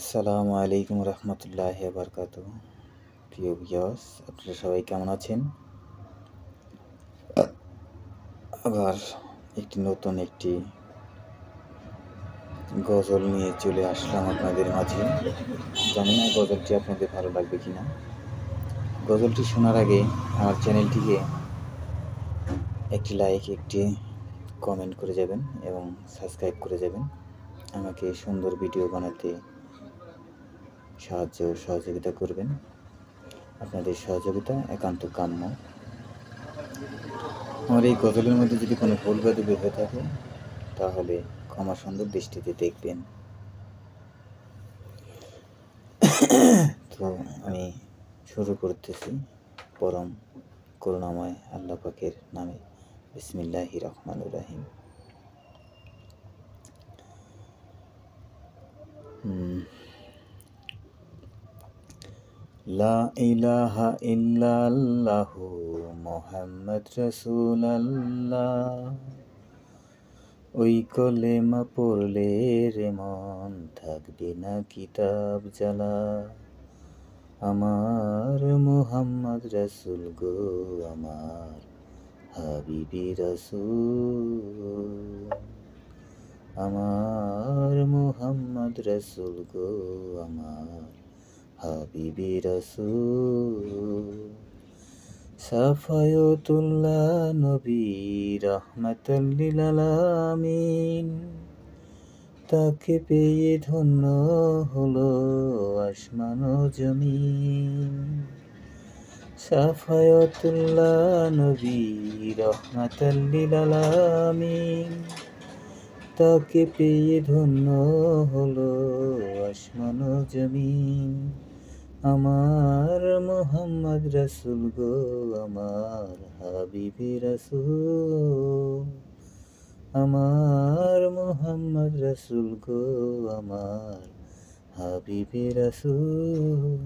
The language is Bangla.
আসসালামু আলাইকুম রহমতুল্লাহি বারকাতুহু। প্রিয় ভিউয়ার্স, আপনারা সবাই কেমন আছেন? আবার নতুন একটি গজল নিয়ে চলে আসলাম আপনাদের মাঝে। জানি না গজলটি আপনাদের ভালো লাগবে কিনা। গজলটি শোনার আগে আমার চ্যানেলটিকে একটি লাইক, একটি কমেন্ট করে যাবেন এবং সাবস্ক্রাইব করে যাবেন। আমাকে সুন্দর ভিডিও বানাতে সহযোগিতা করবেন। আপনাদের সহযোগিতা একান্ত কাম্য। আমার এই গজলের মধ্যে যদি কোনো ভুল বের হয়ে থাকে তাহলে ক্ষমা সুন্দর দৃষ্টিতে দেখবেন। তো আমি শুরু করতেছি পরম করুণাময় আল্লাহ পাকের নামে। বিসমিল্লাহির রহমানির রহিম। লা ইলাহা ইল্লাল্লাহু মুহাম্মদ রাসূলুল্লাহ। ওই কলেমা পড়লে রে মন থাকবে না কিতাব জ্বালা। আমার মুহাম্মদ রাসূল গো, আমার হাবিবি রাসূল। আমার মুহাম্মদ রাসূল গো, আমার হাবিবি রাসূল। সাফায়তুল্লাহ নবী রাহমাতাল লিল আলামিন। তাকে পেয়ে ধন্য হলো আসমান ও জমিন। সাফায়তুল্লাহ নবী রাহমাতাল লিল আলামিন। তাকে পেয়ে ধন্য হলো আসমান ও জমিন। আমার মুহাম্মদ রাসূল গো, আমার হাবিবি রাসূল। আমার মুহাম্মদ রাসূল গো, আমার হাবিবি রাসূল।